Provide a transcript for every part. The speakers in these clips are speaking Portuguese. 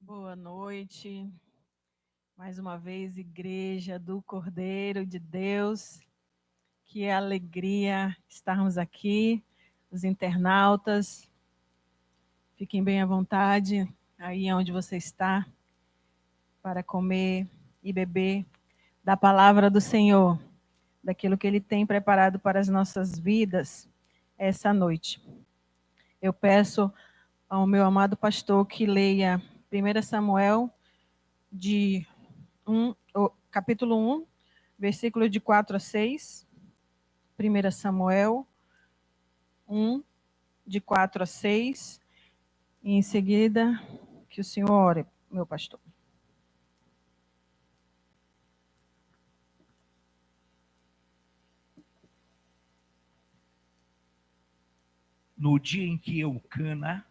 Boa noite, mais uma vez, Igreja do Cordeiro de Deus. Que alegria estarmos aqui, os internautas. Fiquem bem à vontade, aí onde você está, para comer e beber da palavra do Senhor, daquilo que Ele tem preparado para as nossas vidas essa noite. Eu peço ao meu amado pastor que leia 1 Samuel de capítulo 1, versículo de 4 a 6, 1 Samuel 1, de 4 a 6, e em seguida, que o Senhor ore, meu pastor. No dia em que Eucana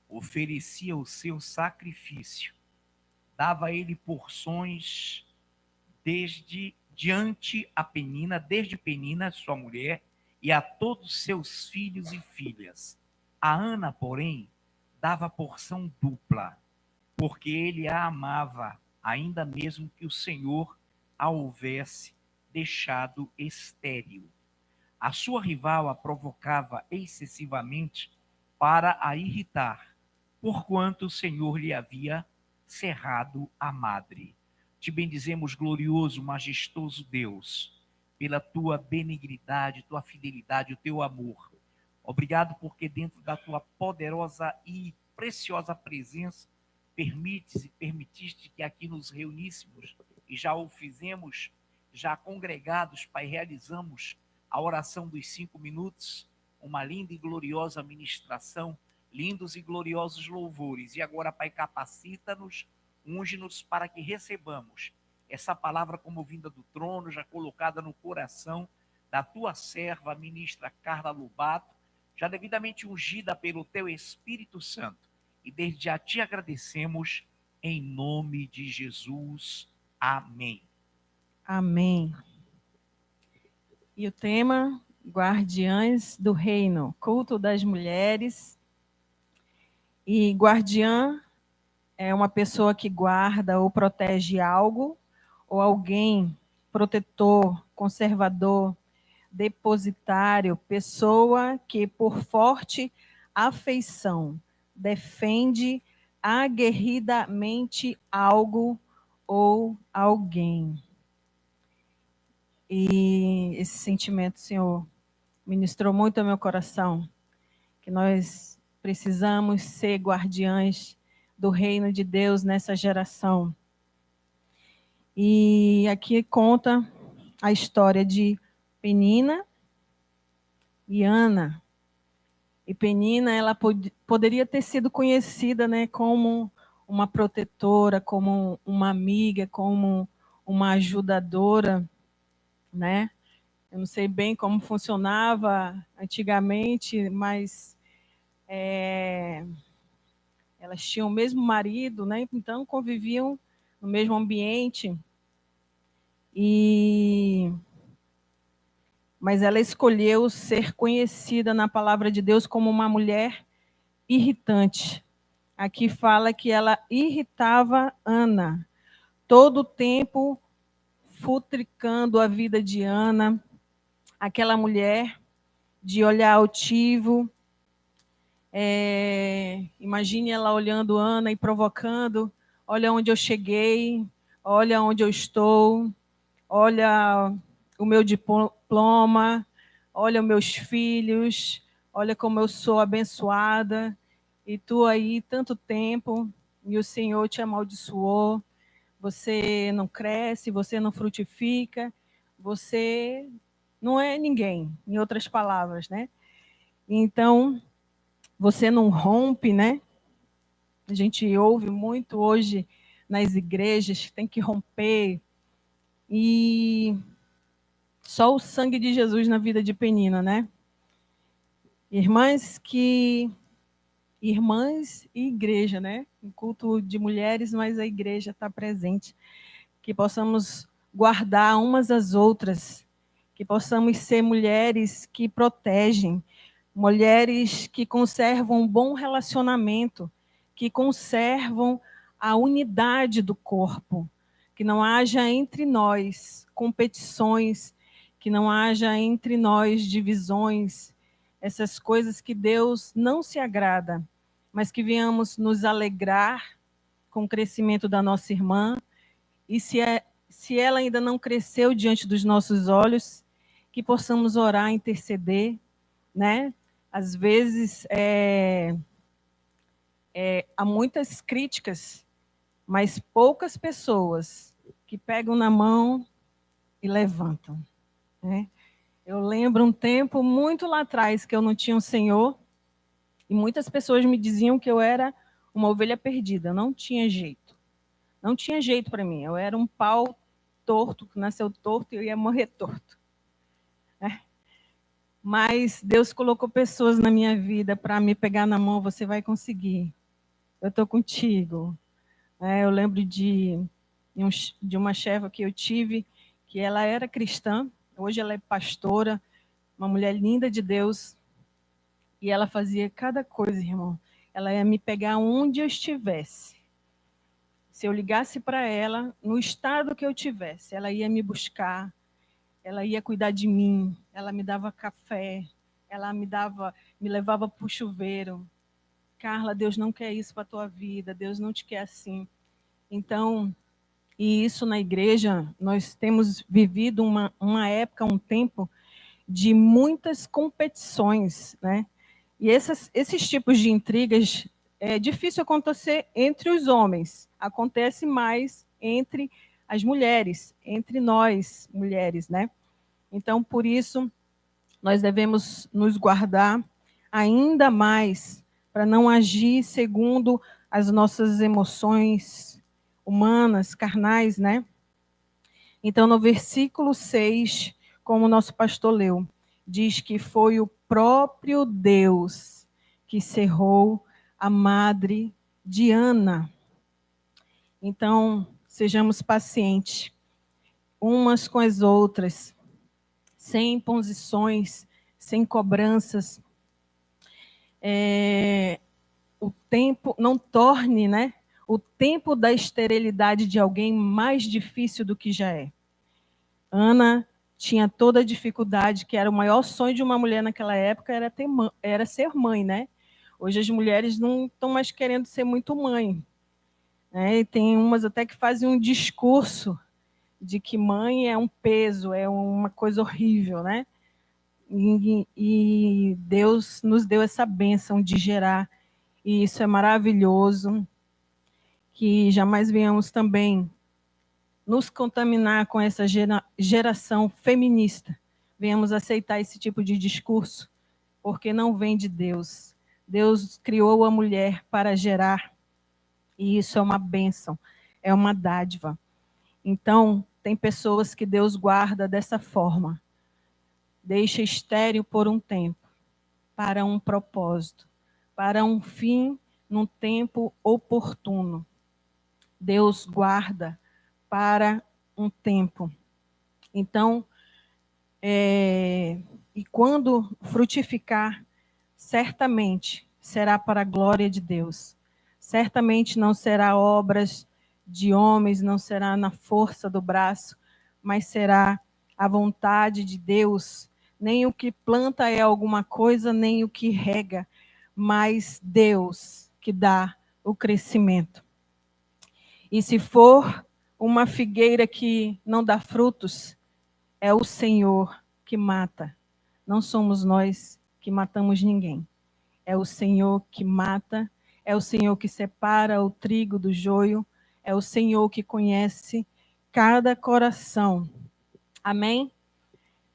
oferecia o seu sacrifício, dava ele porções desde Penina, sua mulher, e a todos seus filhos e filhas. A Ana, porém, dava porção dupla, porque ele a amava, ainda mesmo que o Senhor a houvesse deixado estéril. A sua rival a provocava excessivamente para a irritar, porquanto o Senhor lhe havia cerrado a madre. Te bendizemos, glorioso, majestoso Deus, pela tua benignidade, tua fidelidade, o teu amor. Obrigado porque dentro da tua poderosa e preciosa presença permitiste que aqui nos reuníssemos e já o fizemos, já congregados, Pai, realizamos a oração dos 5 minutos, uma linda e gloriosa ministração, lindos e gloriosos louvores. E agora, Pai, capacita-nos, unge-nos para que recebamos essa palavra como vinda do trono, já colocada no coração da tua serva, a ministra Carla Lobato, já devidamente ungida pelo teu Espírito Santo. E desde já te agradecemos, em nome de Jesus. Amém. Amém. E o tema, Guardiãs do Reino, culto das mulheres. E guardiã é uma pessoa que guarda ou protege algo, ou alguém, protetor, conservador, depositário, pessoa que, por forte afeição, defende aguerridamente algo ou alguém. E esse sentimento, Senhor, ministrou muito ao meu coração, que nós precisamos ser guardiães do reino de Deus nessa geração. E aqui conta a história de Penina e Ana. E Penina, ela poderia ter sido conhecida, né, como uma protetora, como uma amiga, como uma ajudadora, né? Eu não sei bem como funcionava antigamente, mas elas tinham o mesmo marido, né? Então conviviam no mesmo ambiente. Mas ela escolheu ser conhecida na palavra de Deus como uma mulher irritante. Aqui fala que ela irritava Ana, todo o tempo futricando a vida de Ana, aquela mulher de olhar altivo. Imagine ela olhando Ana e provocando: olha onde eu cheguei, olha onde eu estou, olha o meu diploma, olha os meus filhos, olha como eu sou abençoada, e tu aí tanto tempo, e o Senhor te amaldiçoou, você não cresce, você não frutifica, você não é ninguém, em outras palavras, né? Então, você não rompe, né? A gente ouve muito hoje nas igrejas, tem que romper, e só o sangue de Jesus na vida de Penina, né? Irmãs e igreja, né? Um culto de mulheres, mas a igreja está presente. Que possamos guardar umas às outras, que possamos ser mulheres que protegem, mulheres que conservam um bom relacionamento, que conservam a unidade do corpo, que não haja entre nós competições, que não haja entre nós divisões, essas coisas que Deus não se agrada, mas que venhamos nos alegrar com o crescimento da nossa irmã, e se ela ainda não cresceu diante dos nossos olhos, que possamos orar, interceder, né? Às vezes há muitas críticas, mas poucas pessoas que pegam na mão e levantam, né? Eu lembro um tempo muito lá atrás que eu não tinha um Senhor e muitas pessoas me diziam que eu era uma ovelha perdida, não tinha jeito. Não tinha jeito para mim, eu era um pau torto, que nasceu torto e eu ia morrer torto. Né? Mas Deus colocou pessoas na minha vida para me pegar na mão, você vai conseguir. Eu estou contigo. Eu lembro de uma chefa que eu tive, que ela era cristã, hoje ela é pastora, uma mulher linda de Deus, e ela fazia cada coisa, irmão. Ela ia me pegar onde eu estivesse. Se eu ligasse para ela, no estado que eu tivesse, ela ia me buscar, ela ia cuidar de mim, ela me dava café, ela me levava para o chuveiro. Carla, Deus não quer isso para a tua vida, Deus não te quer assim. Então, e isso na igreja, nós temos vivido uma época, um tempo de muitas competições, né? E esses tipos de intrigas é difícil acontecer entre os homens, acontece mais entre as mulheres, entre nós, mulheres, né? Então, por isso, nós devemos nos guardar ainda mais para não agir segundo as nossas emoções humanas, carnais, né? Então, no versículo 6, como o nosso pastor leu, diz que foi o próprio Deus que cerrou a madre de Ana. Então, sejamos pacientes umas com as outras, sem imposições, sem cobranças. O tempo, não torne, né, o tempo da esterilidade de alguém mais difícil do que já é. Ana tinha toda a dificuldade, que era o maior sonho de uma mulher naquela época, era ser mãe, né? Hoje as mulheres não estão mais querendo ser muito mãe. Né? E tem umas até que fazem um discurso de que mãe é um peso, é uma coisa horrível, né? E Deus nos deu essa bênção de gerar, e isso é maravilhoso, que jamais venhamos também nos contaminar com essa geração feminista. Venhamos aceitar esse tipo de discurso, porque não vem de Deus. Deus criou a mulher para gerar, e isso é uma bênção, é uma dádiva. Então, tem pessoas que Deus guarda dessa forma. Deixa estéril por um tempo, para um propósito, para um fim num tempo oportuno. Deus guarda para um tempo. Então, e quando frutificar, certamente será para a glória de Deus. Certamente não será obras de homens, não será na força do braço, mas será a vontade de Deus. Nem o que planta é alguma coisa, nem o que rega, mas Deus que dá o crescimento. E se for uma figueira que não dá frutos, é o Senhor que mata. Não somos nós que matamos ninguém. É o Senhor que mata, é o Senhor que separa o trigo do joio, é o Senhor que conhece cada coração. Amém?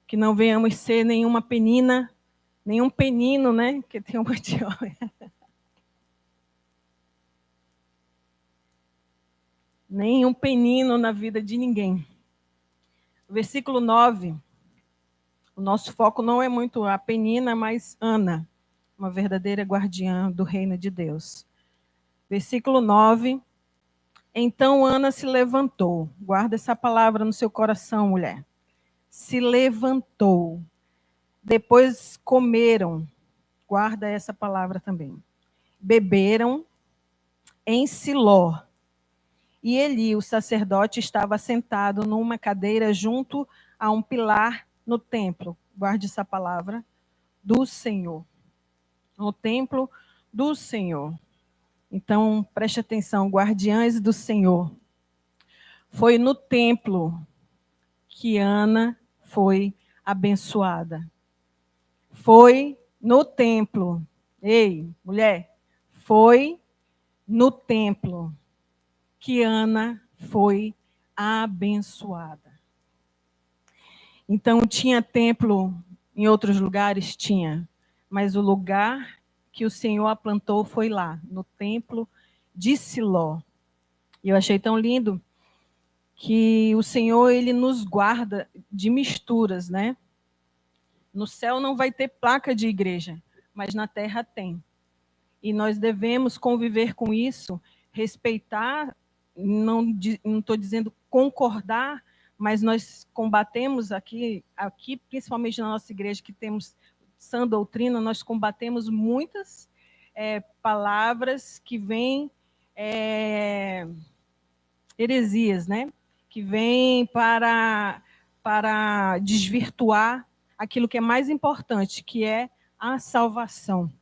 Que não venhamos ser nenhuma penina, nenhum penino, né? Que tem uma de homem. Nenhum penino na vida de ninguém. Versículo 9. O nosso foco não é muito a penina, mas Ana, uma verdadeira guardiã do reino de Deus. Versículo 9. Então Ana se levantou. Guarda essa palavra no seu coração, mulher. Se levantou. Depois comeram. Guarda essa palavra também. Beberam em Siló. E Eli, o sacerdote, estava sentado numa cadeira junto a um pilar no templo. Guarde essa palavra. Do Senhor. No templo do Senhor. Então, preste atenção, guardiães do Senhor. Foi no templo que Ana foi abençoada. Foi no templo. Ei, mulher, foi no templo que Ana foi abençoada. Então, tinha templo em outros lugares? Tinha. Mas o lugar que o Senhor a plantou foi lá, no templo de Siló. E eu achei tão lindo que o Senhor, ele nos guarda de misturas, né? No céu não vai ter placa de igreja, mas na terra tem. E nós devemos conviver com isso, respeitar, não estou dizendo concordar, mas nós combatemos aqui, principalmente na nossa igreja, que temos sã doutrina, nós combatemos muitas palavras que vêm heresias, né? Que vêm para desvirtuar aquilo que é mais importante, que é a salvação.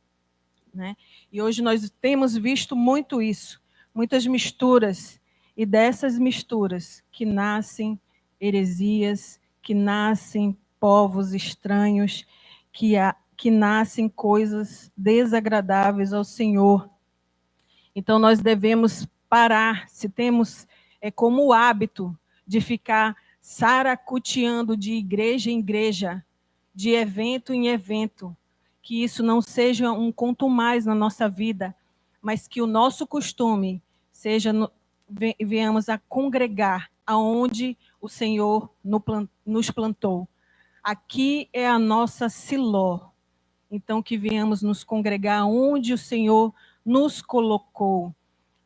Né? E hoje nós temos visto muito isso, muitas misturas, e dessas misturas que nascem heresias, que nascem povos estranhos, que nascem coisas desagradáveis ao Senhor. Então nós devemos parar, se temos como hábito de ficar saracoteando de igreja em igreja, de evento em evento, que isso não seja um conto mais na nossa vida, mas que o nosso costume seja, venhamos a congregar aonde o Senhor nos plantou. Aqui é a nossa Siló. Então, que venhamos nos congregar onde o Senhor nos colocou.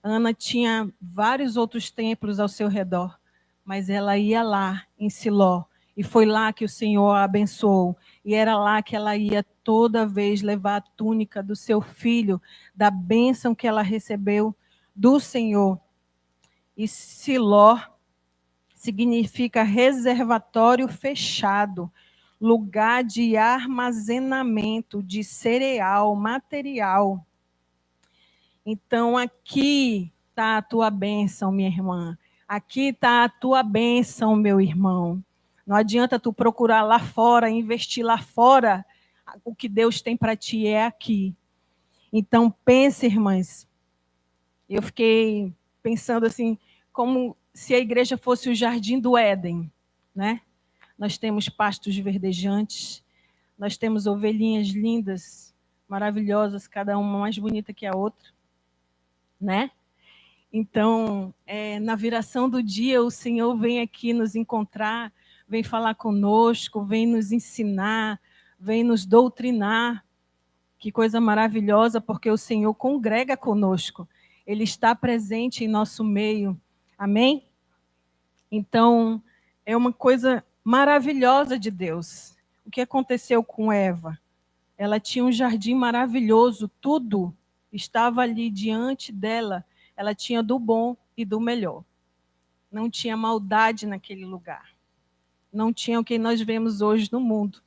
Ana tinha vários outros templos ao seu redor, mas ela ia lá, em Siló, e foi lá que o Senhor a abençoou. E era lá que ela ia toda vez levar a túnica do seu filho, da bênção que ela recebeu do Senhor. E Siló significa reservatório fechado, lugar de armazenamento de cereal, material. Então, aqui está a tua bênção, minha irmã. Aqui está a tua bênção, meu irmão. Não adianta tu procurar lá fora, investir lá fora. O que Deus tem para ti é aqui. Então, pense, irmãs. Eu fiquei pensando assim, como se a igreja fosse o jardim do Éden, né? Nós temos pastos verdejantes, nós temos ovelhinhas lindas, maravilhosas, cada uma mais bonita que a outra, né? Então, na viração do dia, o Senhor vem aqui nos encontrar, vem falar conosco, vem nos ensinar, vem nos doutrinar. Que coisa maravilhosa, porque o Senhor congrega conosco. Ele está presente em nosso meio. Amém? Então, é uma coisa maravilhosa de Deus. O que aconteceu com Eva? Ela tinha um jardim maravilhoso, tudo estava ali diante dela. Ela tinha do bom e do melhor. Não tinha maldade naquele lugar. Não tinha o que nós vemos hoje no mundo.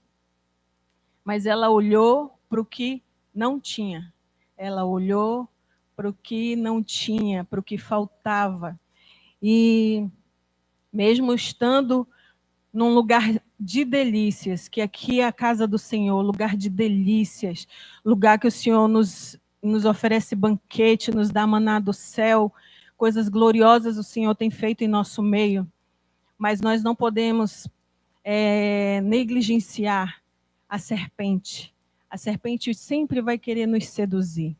Mas ela olhou para o que não tinha. Ela olhou para o que não tinha, para o que faltava. E mesmo estando num lugar de delícias, que aqui é a casa do Senhor, lugar de delícias, lugar que o Senhor nos oferece banquete, nos dá maná do céu, coisas gloriosas o Senhor tem feito em nosso meio, mas nós não podemos negligenciar a serpente. A serpente sempre vai querer nos seduzir,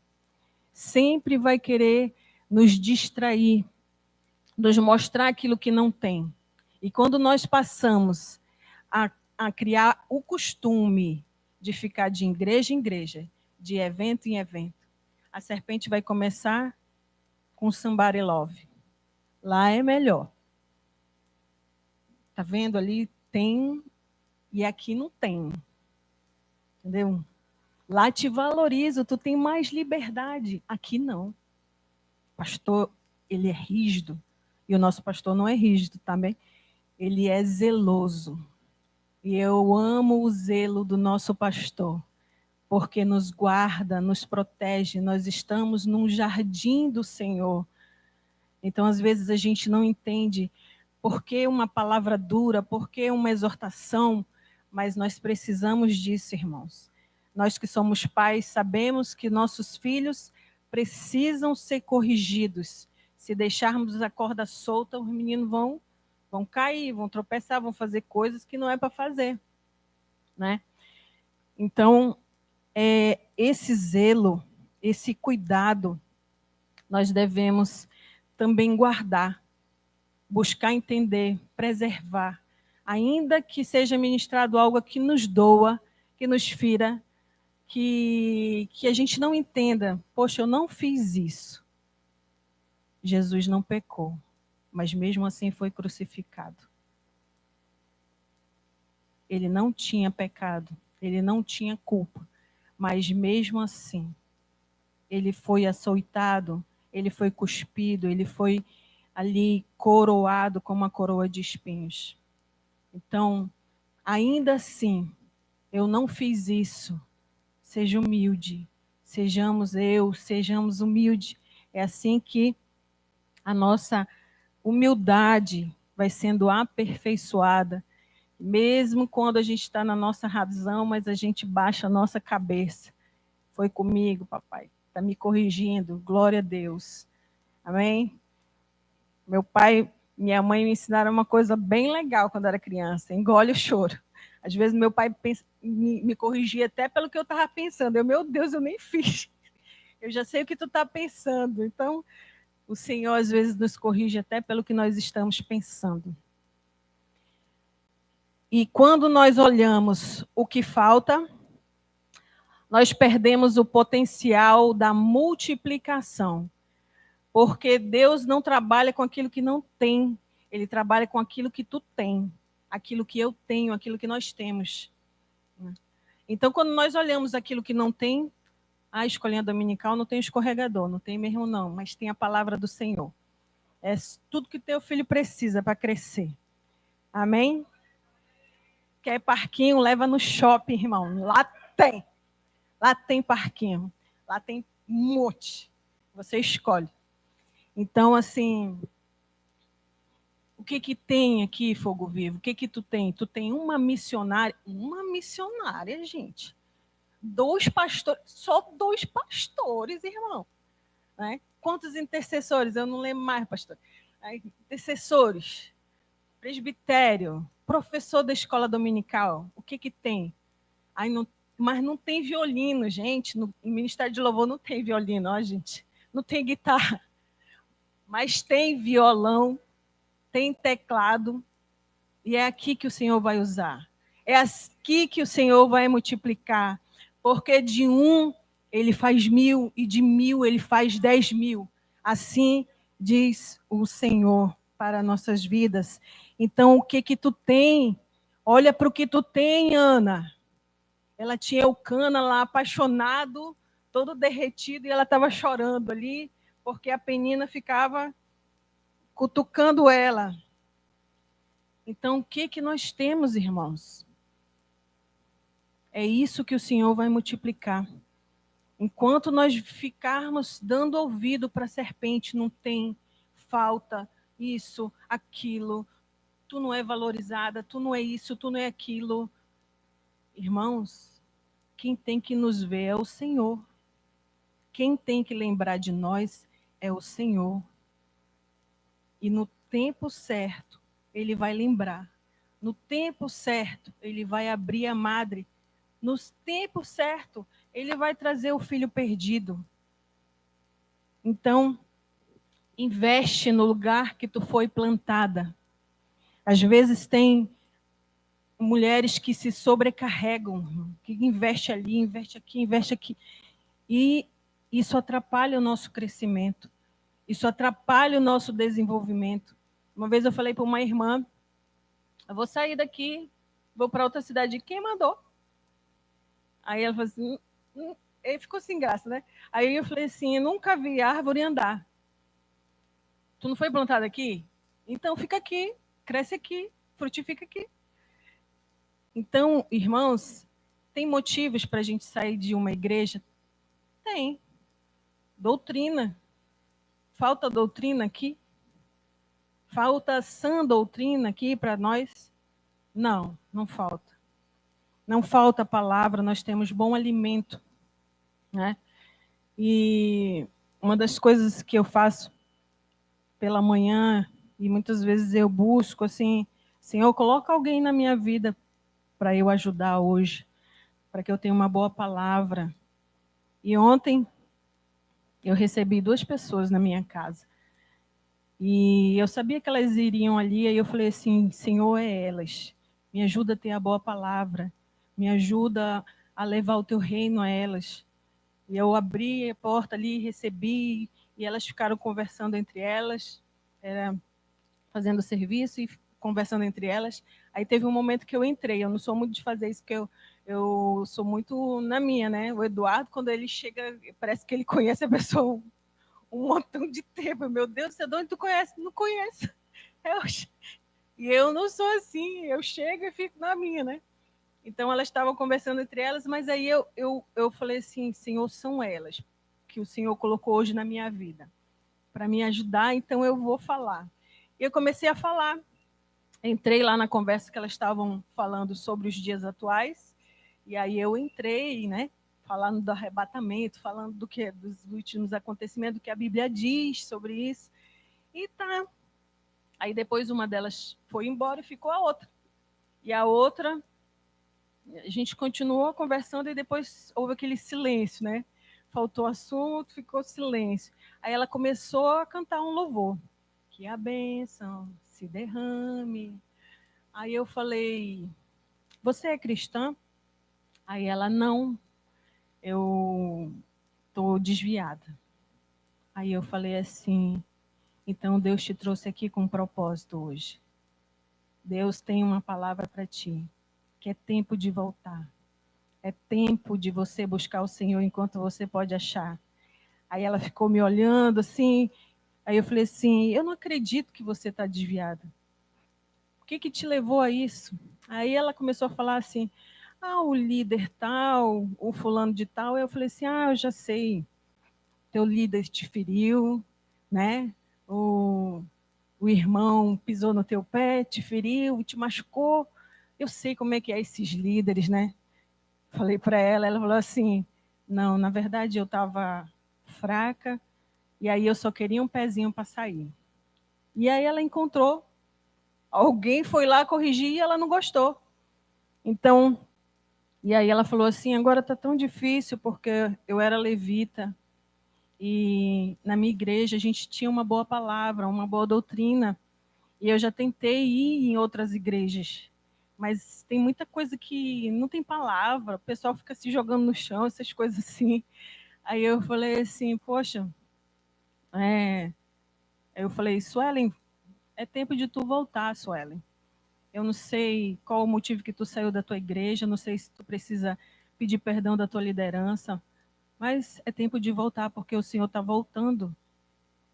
sempre vai querer nos distrair, nos mostrar aquilo que não tem. E quando nós passamos a criar o costume de ficar de igreja em igreja, de evento em evento, a serpente vai começar com somebody love. Lá é melhor. Tá vendo ali? Tem e aqui não tem. Entendeu? Lá te valorizo, tu tem mais liberdade. Aqui não. Pastor, ele é rígido. E o nosso pastor não é rígido também, ele é zeloso. E eu amo o zelo do nosso pastor, porque nos guarda, nos protege, nós estamos num jardim do Senhor. Então, às vezes, a gente não entende por que uma palavra dura, por que uma exortação, mas nós precisamos disso, irmãos. Nós que somos pais sabemos que nossos filhos precisam ser corrigidos. Se deixarmos a corda solta, os meninos vão cair, vão tropeçar, vão fazer coisas que não é para fazer, né? Então, esse zelo, esse cuidado, nós devemos também guardar, buscar entender, preservar, ainda que seja ministrado algo que nos doa, que nos fira, que a gente não entenda. Poxa, eu não fiz isso. Jesus não pecou, mas mesmo assim foi crucificado. Ele não tinha pecado, ele não tinha culpa, mas mesmo assim, ele foi açoitado, ele foi cuspido, ele foi ali coroado com uma coroa de espinhos. Então, ainda assim, eu não fiz isso. Seja humilde, sejamos humildes. É assim que a nossa humildade vai sendo aperfeiçoada, mesmo quando a gente está na nossa razão, mas a gente baixa a nossa cabeça. Foi comigo, papai. Está me corrigindo. Glória a Deus. Amém? Meu pai, minha mãe me ensinaram uma coisa bem legal quando era criança: engole o choro. Às vezes meu pai me corrigia até pelo que eu estava pensando. Meu Deus, eu nem fiz. Eu já sei o que tu está pensando. Então, o Senhor às vezes nos corrige até pelo que nós estamos pensando. E quando nós olhamos o que falta, nós perdemos o potencial da multiplicação. Porque Deus não trabalha com aquilo que não tem, Ele trabalha com aquilo que tu tem, aquilo que eu tenho, aquilo que nós temos. Então, quando nós olhamos aquilo que não tem, a escolinha dominical não tem escorregador, não tem mesmo não, mas tem a palavra do Senhor. É tudo que teu filho precisa para crescer. Amém? Quer parquinho, leva no shopping, irmão. Lá tem. Lá tem parquinho. Lá tem um monte. Você escolhe. Então, assim, o que tem aqui, Fogo Vivo? O que tu tem? Tu tem uma missionária, gente. 2 pastores, só 2 pastores, irmão. Né? Quantos intercessores? Eu não lembro mais, pastor. Intercessores, presbitério, professor da escola dominical. O que tem? Mas não tem violino, gente. No Ministério de Louvor não tem violino, ó, gente. Não tem guitarra. Mas tem violão, tem teclado, e é aqui que o Senhor vai usar. É aqui que o Senhor vai multiplicar. Porque de 1 ele faz 1000, e de 1000 ele faz 10.000. Assim diz o Senhor para nossas vidas. Então, o que tu tem? Olha para o que tu tem, Ana. Ela tinha o Cana lá apaixonado, todo derretido, e ela estava chorando ali, porque a Penina ficava cutucando ela. Então, o que nós temos, irmãos? É isso que o Senhor vai multiplicar. Enquanto nós ficarmos dando ouvido para a serpente, não tem, falta isso, aquilo, tu não é valorizada, tu não é isso, tu não é aquilo. Irmãos, quem tem que nos ver é o Senhor. Quem tem que lembrar de nós é o Senhor. E no tempo certo, Ele vai lembrar. No tempo certo, Ele vai abrir a madre. No tempo certo, Ele vai trazer o filho perdido. Então, investe no lugar que tu foi plantada. Às vezes tem mulheres que se sobrecarregam, que investe ali, investe aqui, investe aqui. E isso atrapalha o nosso crescimento. Isso atrapalha o nosso desenvolvimento. Uma vez eu falei para uma irmã, eu vou sair daqui, vou para outra cidade. Quem mandou? Aí ela falou assim, ele ficou sem graça, né? Aí eu falei assim, eu nunca vi árvore andar. Tu não foi plantada aqui? Então, fica aqui, cresce aqui, frutifica aqui. Então, irmãos, tem motivos para a gente sair de uma igreja? Tem. Doutrina. Falta doutrina aqui? Falta sã doutrina aqui para nós? Não, não falta. Não falta palavra, nós temos bom alimento, né? E uma das coisas que eu faço pela manhã, e muitas vezes eu busco assim, Senhor, coloca alguém na minha vida para eu ajudar hoje, para que eu tenha uma boa palavra. E ontem eu recebi 2 pessoas na minha casa. E eu sabia que elas iriam ali, aí eu falei assim, Senhor, é elas. Me ajuda a ter a boa palavra. Me ajuda a levar o teu reino a elas. E eu abri a porta ali, recebi, e elas ficaram conversando entre elas, fazendo serviço e conversando entre elas. Aí teve um momento que eu entrei, eu não sou muito de fazer isso, porque eu sou muito na minha, né? O Eduardo, quando ele chega, parece que ele conhece a pessoa um montão de tempo. Meu Deus, você de onde tu conhece? Não conheço. E eu não sou assim, eu chego e fico na minha, né? Então elas estavam conversando entre elas, mas aí eu falei assim, Senhor, são elas que o Senhor colocou hoje na minha vida para me ajudar, então eu vou falar. E eu comecei a falar. Entrei lá na conversa que elas estavam falando sobre os dias atuais, e aí eu entrei, né? Falando do arrebatamento, falando dos últimos acontecimentos, do que a Bíblia diz sobre isso. E tá. Aí depois uma delas foi embora e ficou a outra. E a outra, a gente continuou conversando e depois houve aquele silêncio, né? Faltou assunto, ficou silêncio. Aí ela começou a cantar um louvor. Que a bênção se derrame. Aí eu falei, você é cristã? Aí ela, não, eu estou desviada. Aí eu falei assim, então Deus te trouxe aqui com um propósito hoje. Deus tem uma palavra para ti, que é tempo de voltar. É tempo de você buscar o Senhor enquanto você pode achar. Aí ela ficou me olhando assim, aí eu falei assim, eu não acredito que você está desviada. O que que te levou a isso? Aí ela começou a falar assim, o líder tal, o fulano de tal. Aí eu falei assim, eu já sei, teu líder te feriu, né? O irmão pisou no teu pé, te feriu, te machucou. Eu sei como é que é esses líderes, né? Falei para ela falou assim, não, na verdade eu estava fraca, e aí eu só queria um pezinho para sair. E aí ela encontrou, alguém foi lá corrigir e ela não gostou. Então, e aí ela falou assim, agora está tão difícil, porque eu era levita, e na minha igreja a gente tinha uma boa palavra, uma boa doutrina, e eu já tentei ir em outras igrejas, mas tem muita coisa que não tem palavra, o pessoal fica se jogando no chão, essas coisas assim. Aí eu falei assim, poxa, eu falei, Suelen, é tempo de tu voltar, Suelen. Eu não sei qual o motivo que tu saiu da tua igreja, não sei se tu precisa pedir perdão da tua liderança, mas é tempo de voltar, porque o Senhor está voltando.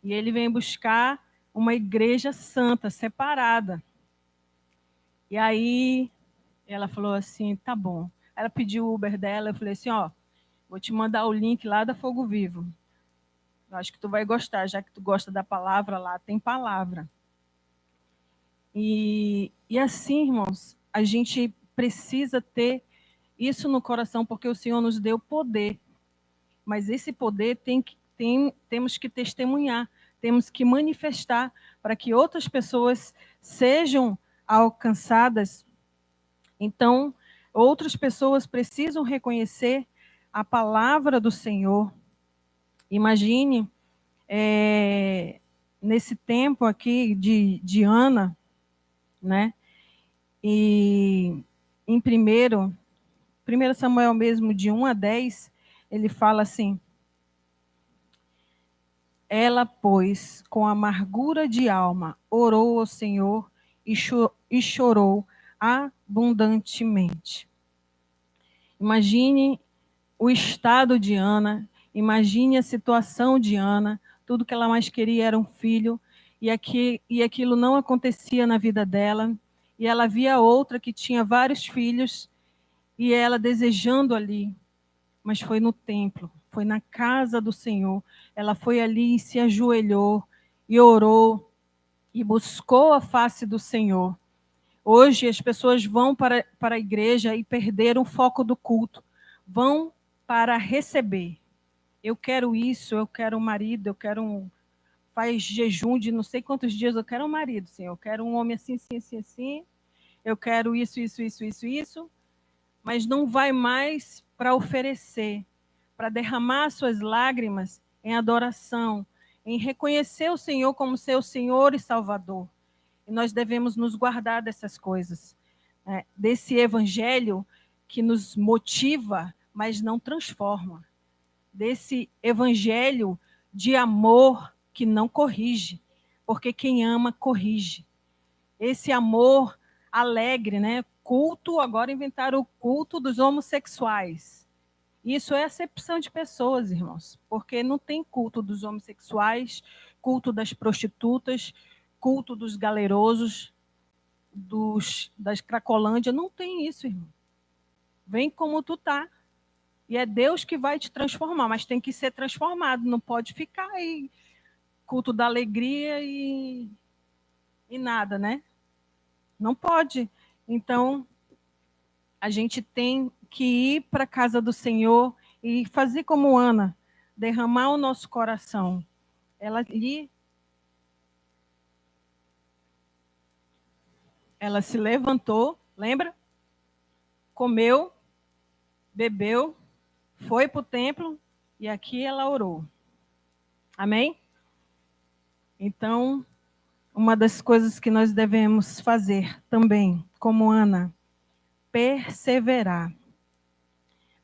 E Ele vem buscar uma igreja santa, separada. E aí ela falou assim, tá bom. Ela pediu o Uber dela, eu falei assim, vou te mandar o link lá da Fogo Vivo. Eu acho que tu vai gostar, já que tu gosta da palavra lá, tem palavra. E assim, irmãos, a gente precisa ter isso no coração, porque o Senhor nos deu poder. Mas esse poder temos que testemunhar, temos que manifestar para que outras pessoas sejam alcançadas. Então, outras pessoas precisam reconhecer a palavra do Senhor. Imagine, nesse tempo aqui de Ana, né? E em 1 Samuel mesmo, de 1 a 10, ele fala assim, ela, pois, com amargura de alma, orou ao Senhor e chorou abundantemente. Imagine o estado de Ana, imagine a situação de Ana, tudo que ela mais queria era um filho, e aquilo não acontecia na vida dela, e ela via outra que tinha vários filhos, e ela desejando ali, mas foi no templo, foi na casa do Senhor, ela foi ali e se ajoelhou, e orou, e buscou a face do Senhor. Hoje as pessoas vão para a igreja e perderam o foco do culto, vão para receber. Eu quero isso, eu quero um marido, eu quero um... Faz jejum de não sei quantos dias, eu quero um marido, Senhor, eu quero um homem assim, assim, assim, assim, eu quero isso, isso, isso, isso, isso, mas não vai mais para oferecer, para derramar suas lágrimas em adoração, em reconhecer o Senhor como seu Senhor e Salvador. E nós devemos nos guardar dessas coisas, né? Desse evangelho que nos motiva, mas não transforma. Desse evangelho de amor que não corrige, porque quem ama corrige. Esse amor alegre, né? Culto, agora inventaram o culto dos homossexuais. Isso é acepção de pessoas, irmãos, porque não tem culto dos homossexuais, culto das prostitutas, culto dos galerosos, das Cracolândia, não tem isso, irmão. Vem como tu tá. E é Deus que vai te transformar, mas tem que ser transformado, não pode ficar aí culto da alegria e nada, né? Não pode. Então, a gente tem que ir para a casa do Senhor e fazer como Ana, derramar o nosso coração. Ela se levantou, lembra? Comeu, bebeu, foi para o templo e aqui ela orou. Amém? Então, uma das coisas que nós devemos fazer também, como Ana, perseverar.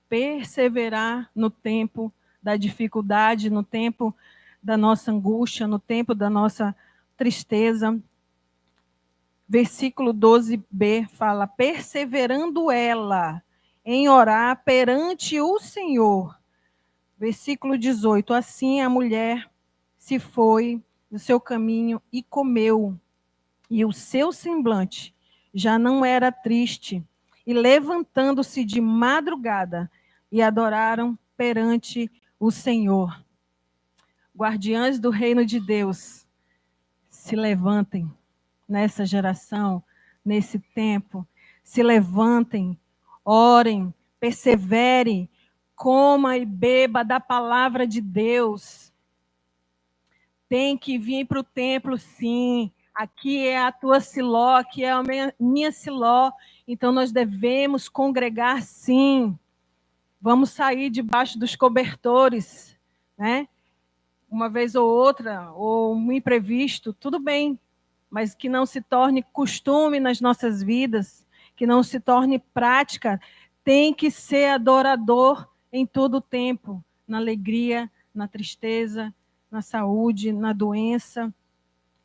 Perseverar no tempo da dificuldade, no tempo da nossa angústia, no tempo da nossa tristeza. Versículo 12b fala: perseverando ela em orar perante o Senhor. Versículo 18: assim a mulher se foi do seu caminho e comeu, e o seu semblante já não era triste. E levantando-se de madrugada, e adoraram perante o Senhor. Guardiães do reino de Deus, se levantem nessa geração, nesse tempo, se levantem, orem, perseverem, coma e beba da palavra de Deus. Tem que vir para o templo, sim. Aqui é a tua Siló, aqui é a minha Siló. Então nós devemos congregar, sim. Vamos sair debaixo dos cobertores, né? Uma vez ou outra, ou um imprevisto, tudo bem. Mas que não se torne costume nas nossas vidas, que não se torne prática. Tem que ser adorador em todo o tempo, na alegria, na tristeza, na saúde, na doença.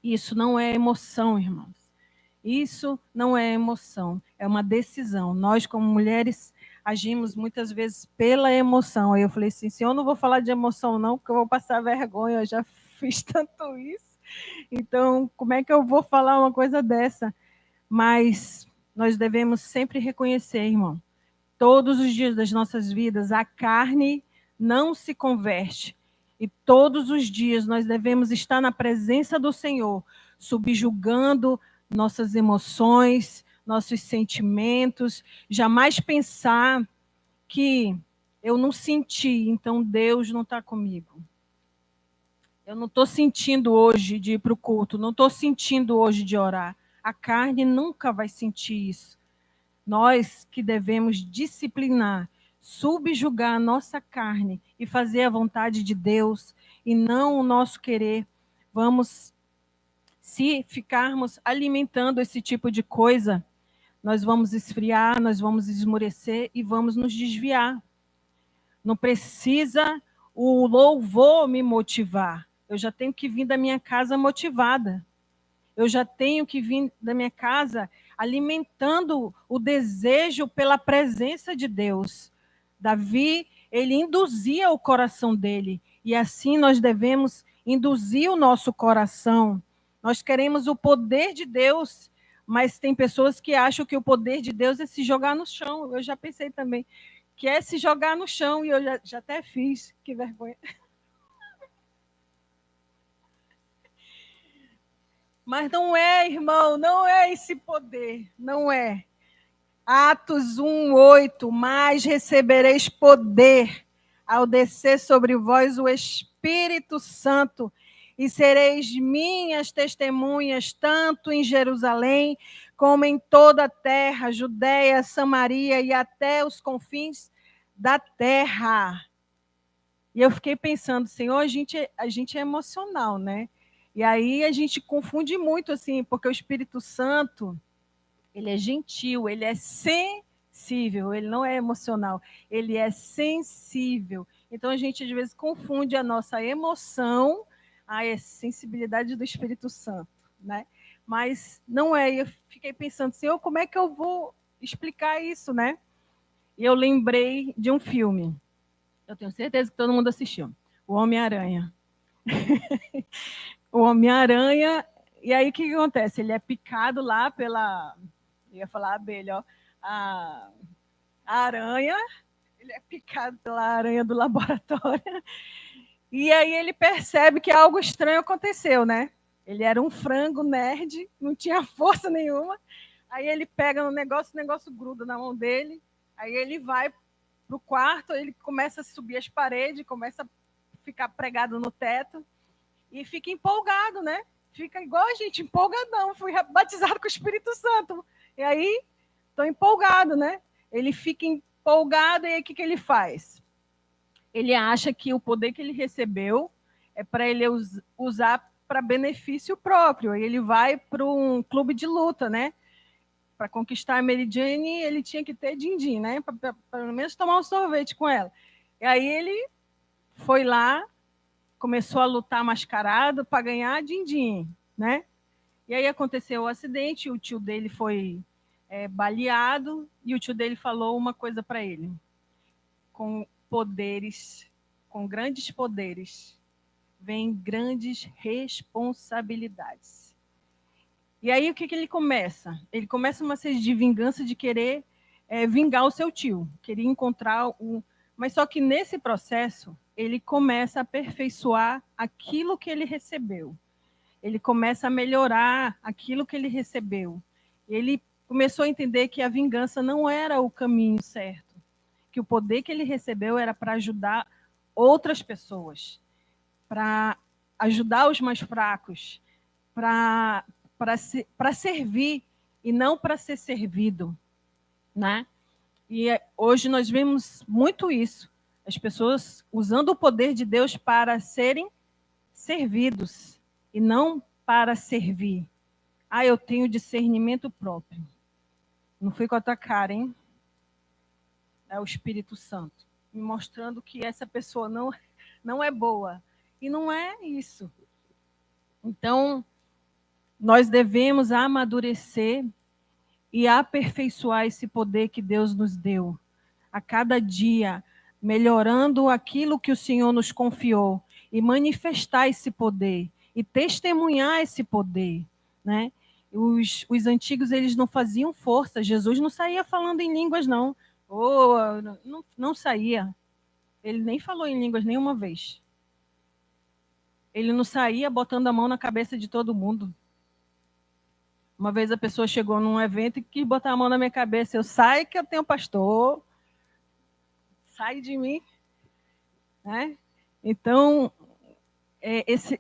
Isso não é emoção, irmãos. Isso não é emoção, é uma decisão. Nós, como mulheres, agimos muitas vezes pela emoção. Aí eu falei assim, Senhor, eu não vou falar de emoção não, porque eu vou passar vergonha, eu já fiz tanto isso. Então, como é que eu vou falar uma coisa dessa? Mas nós devemos sempre reconhecer, irmão, todos os dias das nossas vidas, a carne não se converte. E todos os dias nós devemos estar na presença do Senhor, subjugando nossas emoções, nossos sentimentos, jamais pensar que eu não senti, então Deus não está comigo. Eu não estou sentindo hoje de ir para o culto, não estou sentindo hoje de orar. A carne nunca vai sentir isso. Nós que devemos disciplinar, subjugar a nossa carne e fazer a vontade de Deus e não o nosso querer. Se ficarmos alimentando esse tipo de coisa, nós vamos esfriar, nós vamos esmorecer e vamos nos desviar. Não precisa o louvor me motivar. Eu já tenho que vir da minha casa motivada. Eu já tenho que vir da minha casa alimentando o desejo pela presença de Deus. Davi, ele induzia o coração dele. E assim nós devemos induzir o nosso coração Nós queremos o poder de Deus, mas tem pessoas que acham que o poder de Deus é se jogar no chão. Eu já pensei também que é se jogar no chão, e eu já até fiz. Que vergonha. Mas não é, irmão, não é esse poder, não é. Atos 1:8, mas recebereis poder ao descer sobre vós o Espírito Santo, e sereis minhas testemunhas, tanto em Jerusalém, como em toda a terra, Judéia, Samaria e até os confins da terra. E eu fiquei pensando, Senhor, a gente é emocional, né? E aí a gente confunde muito, assim, porque o Espírito Santo, ele é gentil, ele é sensível, ele não é emocional, ele é sensível. Então a gente às vezes confunde a nossa emoção, a sensibilidade do Espírito Santo, né? Mas não é. Eu fiquei pensando, Senhor, como é que eu vou explicar isso, né? E eu lembrei de um filme. Eu tenho certeza que todo mundo assistiu. O Homem-Aranha. O Homem-Aranha, e aí o que acontece? Ele é picado lá pela, eu ia falar abelha, ó, a, a aranha, ele é picado pela aranha do laboratório, e aí ele percebe que algo estranho aconteceu, né? Ele era um frango nerd, não tinha força nenhuma, aí ele pega no negócio, o negócio gruda na mão dele, aí ele vai pro quarto, ele começa a subir as paredes, começa a ficar pregado no teto, e fica empolgado, né? Fica igual a gente, empolgadão. Fui batizado com o Espírito Santo. E aí, estou empolgado, né? Ele fica empolgado, e aí o que ele faz? Ele acha que o poder que ele recebeu é para ele usar para benefício próprio. Aí ele vai para um clube de luta, né? Para conquistar a Mary Jane, ele tinha que ter din-din, né? Para pelo menos tomar um sorvete com ela. E aí ele foi lá, começou a lutar mascarado para ganhar din-din, né? E aí aconteceu o acidente, o tio dele foi baleado, e o tio dele falou uma coisa para ele: com poderes, com grandes poderes, vem grandes responsabilidades. E aí o que ele começa? Ele começa uma sede de vingança, de querer vingar o seu tio, queria encontrar o... Mas só que nesse processo, ele começa a aperfeiçoar aquilo que ele recebeu. Ele começa a melhorar aquilo que ele recebeu. Ele começou a entender que a vingança não era o caminho certo, que o poder que ele recebeu era para ajudar outras pessoas, para ajudar os mais fracos, para servir e não para ser servido, né? E hoje nós vemos muito isso, as pessoas usando o poder de Deus para serem servidos e não para servir. Ah, eu tenho discernimento próprio. Não foi com a tua cara, hein? É o Espírito Santo me mostrando que essa pessoa não é boa. E não é isso. Então, nós devemos amadurecer e aperfeiçoar esse poder que Deus nos deu. A cada dia, melhorando aquilo que o Senhor nos confiou e manifestar esse poder e testemunhar esse poder, né? Os antigos, eles não faziam força. Jesus não saía falando em línguas, não. Não saía. Ele nem falou em línguas nenhuma vez. Ele não saía botando a mão na cabeça de todo mundo. Uma vez a pessoa chegou num evento e quis botar a mão na minha cabeça. Eu saio que eu tenho pastor. Sai de mim. Né? Então,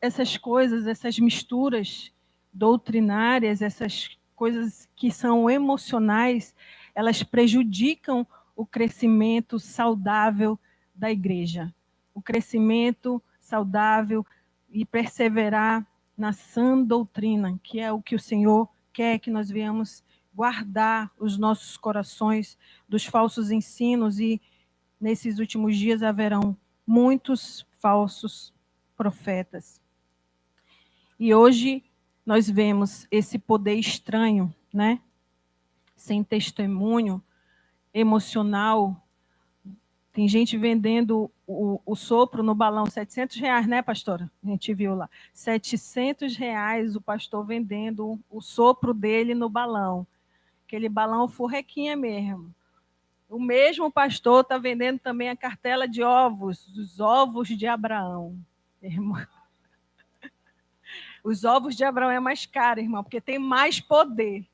essas coisas, essas misturas doutrinárias, essas coisas que são emocionais, elas prejudicam o crescimento saudável da igreja. O crescimento saudável e perseverar na sã doutrina, que é o que o Senhor quer que nós venhamos guardar os nossos corações dos falsos ensinos, e nesses últimos dias haverão muitos falsos profetas. E hoje nós vemos esse poder estranho, né? Sem testemunho emocional, Tem gente vendendo o sopro no balão, R$ 700, né, pastora? A gente viu lá. R$ 700 o pastor vendendo o sopro dele no balão. Aquele balão furrequinha mesmo. O mesmo pastor está vendendo também a cartela de ovos, os ovos de Abraão. Irmão. Os ovos de Abraão é mais caro, irmão, porque tem mais poder.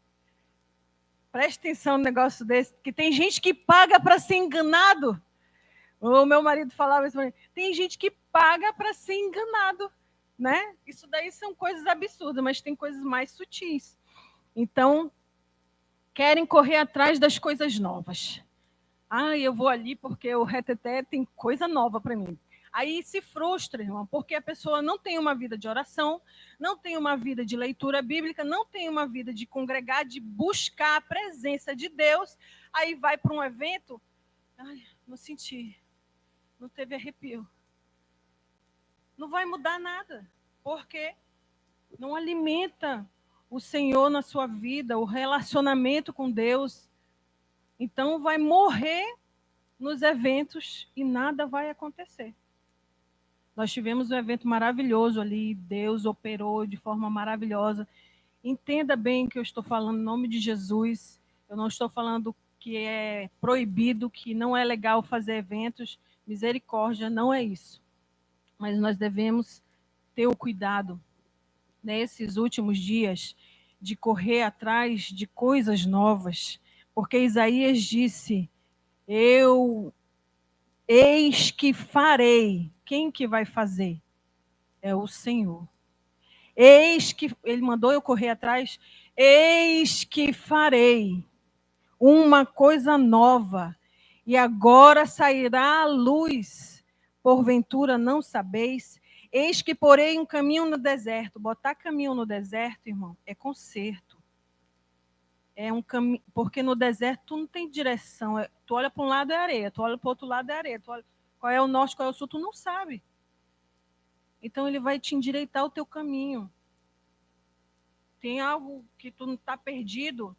Presta atenção no negócio desse, que tem gente que paga para ser enganado. O meu marido falava isso para mim. Tem gente que paga para ser enganado, né? Isso daí são coisas absurdas, mas tem coisas mais sutis. Então, querem correr atrás das coisas novas. Ah, eu vou ali porque o reteté tem coisa nova para mim. Aí se frustra, irmão, porque a pessoa não tem uma vida de oração, não tem uma vida de leitura bíblica, não tem uma vida de congregar, de buscar a presença de Deus. Aí vai para um evento, ai, não senti, não teve arrepio. Não vai mudar nada, porque não alimenta o Senhor na sua vida, o relacionamento com Deus. Então vai morrer nos eventos e nada vai acontecer. Nós tivemos um evento maravilhoso ali, Deus operou de forma maravilhosa. Entenda bem que eu estou falando em nome de Jesus. Eu não estou falando que é proibido, que não é legal fazer eventos. Misericórdia, não é isso. Mas nós devemos ter o cuidado nesses últimos dias de correr atrás de coisas novas. Porque Isaías disse, eis que farei. Quem que vai fazer? É o Senhor. Eis que, ele mandou eu correr atrás, eis que farei uma coisa nova, e agora sairá a luz, porventura não sabeis? Eis que porei um caminho no deserto. Botar caminho no deserto, irmão, é conserto. É um caminho, porque no deserto tu não tem direção. Tu olha para um lado é areia, tu olha para o outro lado é areia. Tu olha, qual é o norte, qual é o sul, tu não sabe. Então ele vai te endireitar o teu caminho. Tem algo que tu não está perdido,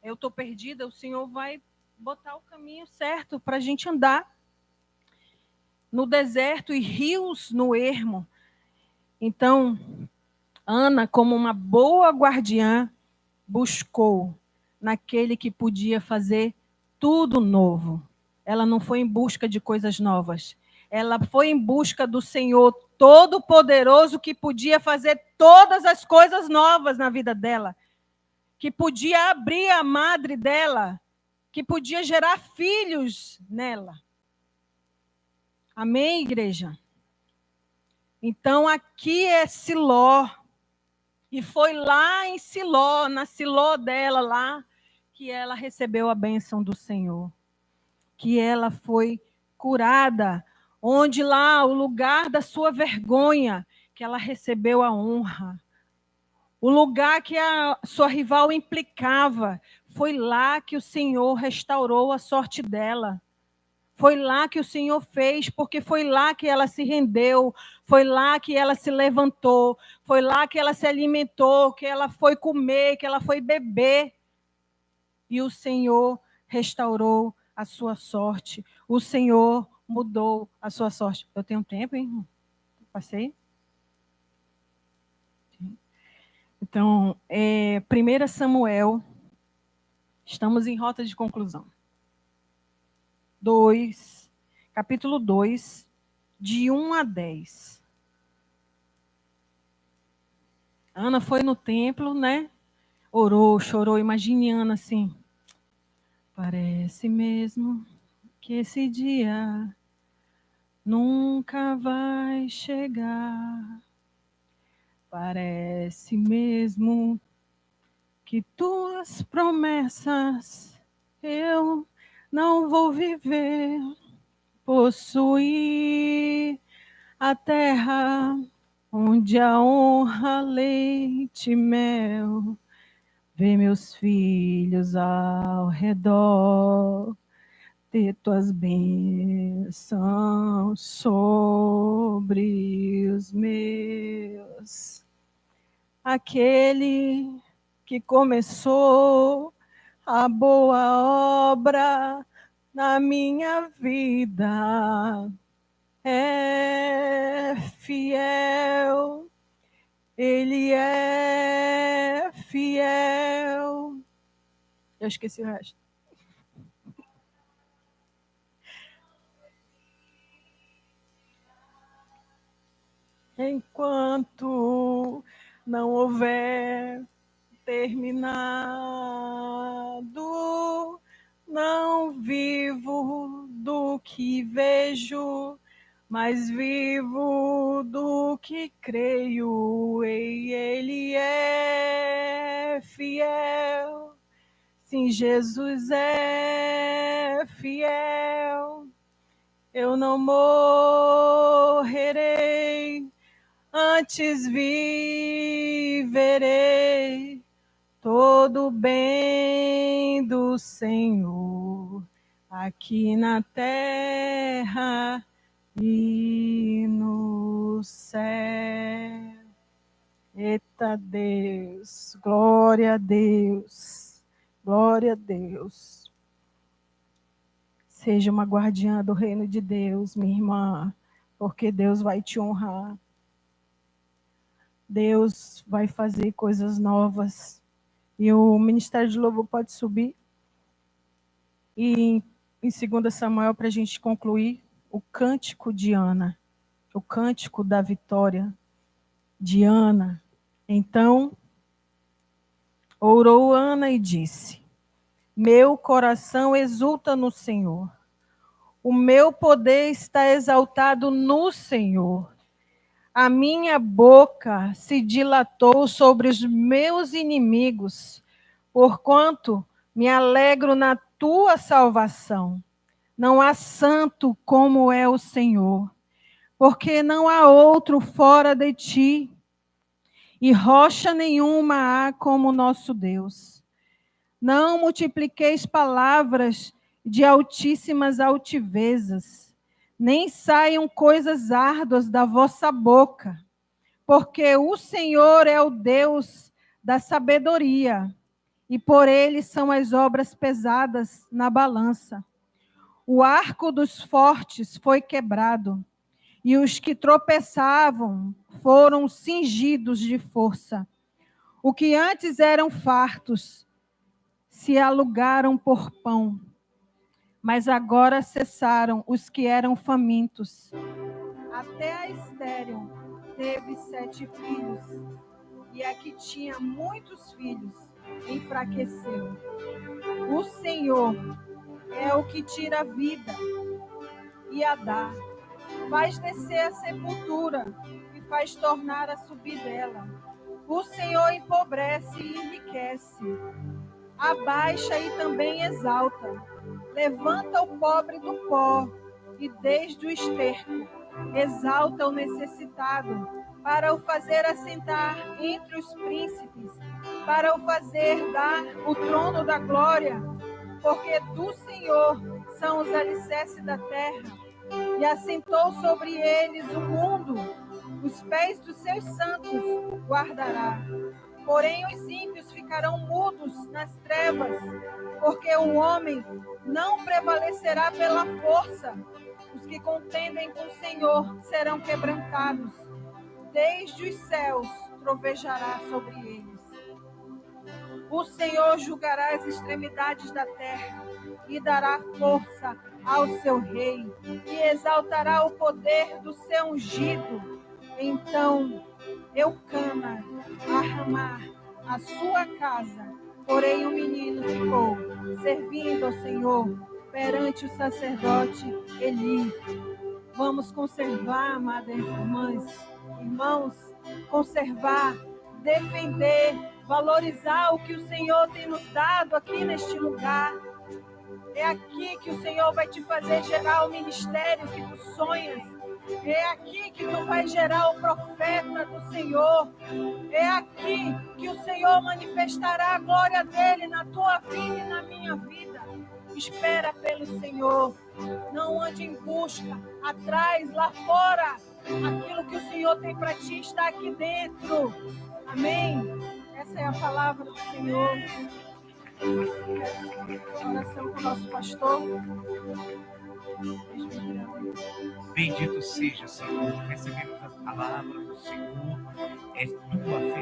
eu estou perdida, o Senhor vai botar o caminho certo para a gente andar. No deserto e rios no ermo. Então, Ana, como uma boa guardiã, buscou naquele que podia fazer tudo novo. Ela não foi em busca de coisas novas. Ela foi em busca do Senhor Todo-Poderoso que podia fazer todas as coisas novas na vida dela. Que podia abrir a madre dela. Que podia gerar filhos nela. Amém, igreja? Então, aqui é Siló. E foi lá em Siló, na Siló dela lá, que ela recebeu a bênção do Senhor. Que ela foi curada. Onde lá, o lugar da sua vergonha, que ela recebeu a honra. O lugar que a sua rival implicava, foi lá que o Senhor restaurou a sorte dela. Foi lá que o Senhor fez, porque foi lá que ela se rendeu, foi lá que ela se levantou, foi lá que ela se alimentou, que ela foi comer, que ela foi beber. E o Senhor restaurou a sua sorte. O Senhor mudou a sua sorte. Eu tenho tempo, hein? Passei? Então, 1 Samuel, estamos em rota de conclusão. Capítulo 2, de 1 a 10. Ana foi no templo, né? Orou, chorou. Imagine Ana assim. Parece mesmo que esse dia nunca vai chegar. Parece mesmo que tuas promessas eu não vou viver. Possuir a terra onde a honra, leite e mel, ver meus filhos ao redor, ter tuas bênçãos sobre os meus. Aquele que começou a boa obra na minha vida. É fiel, Ele é fiel. Eu esqueci o resto. Enquanto não houver terminado, não vivo do que vejo, mas vivo do que creio. E Ele é fiel. Sim, Jesus é fiel. Eu não morrerei, antes viverei todo o bem do Senhor, aqui na terra e no céu. Eita Deus, glória a Deus, glória a Deus. Seja uma guardiã do reino de Deus, minha irmã, porque Deus vai te honrar. Deus vai fazer coisas novas. E o Ministério de Louvor pode subir. E em 2 Samuel, para a gente concluir, o cântico de Ana, o cântico da vitória de Ana. Então, orou Ana e disse: meu coração exulta no Senhor. O meu poder está exaltado no Senhor. A minha boca se dilatou sobre os meus inimigos, porquanto me alegro na tua salvação. Não há santo como é o Senhor, porque não há outro fora de ti, e rocha nenhuma há como nosso Deus. Não multipliqueis palavras de altíssimas altivezas, nem saiam coisas árduas da vossa boca, porque o Senhor é o Deus da sabedoria, e por ele são as obras pesadas na balança. O arco dos fortes foi quebrado, e os que tropeçavam foram cingidos de força. O que antes eram fartos se alugaram por pão, mas agora cessaram os que eram famintos. Até a estéril teve 7 filhos, e a que tinha muitos filhos enfraqueceu. O Senhor é o que tira a vida e a dá, faz descer a sepultura e faz tornar a subir dela. O Senhor empobrece e enriquece, abaixa e também exalta, levanta o pobre do pó e desde o esterco exalta o necessitado, para o fazer assentar entre os príncipes, para o fazer dar o trono da glória, porque do Senhor são os alicerces da terra, e assentou sobre eles o mundo, os pés dos seus santos guardará. Porém os ímpios ficarão mudos nas trevas, porque o homem não prevalecerá pela força. Os que contendem com o Senhor serão quebrantados. Desde os céus trovejará sobre eles. O Senhor julgará as extremidades da terra e dará força ao seu rei e exaltará o poder do seu ungido. Então Eucana a Ramá, a sua casa, porém o menino ficou servindo ao Senhor perante o sacerdote Eli. Vamos conservar, amadas irmãs, irmãos, conservar, defender, valorizar o que o Senhor tem nos dado aqui neste lugar. É aqui que o Senhor vai te fazer gerar o ministério que tu sonhas. É aqui que tu vai gerar o profeta do Senhor. É aqui que o Senhor manifestará a glória dele na tua vida e na minha vida. Espera pelo Senhor. Não ande em busca, atrás, lá fora. Aquilo que o Senhor tem para ti está aqui dentro. Amém? Essa é a palavra do Senhor. Oração com o nosso pastor. Bendito seja, Senhor. Recebemos a palavra do Senhor. É tua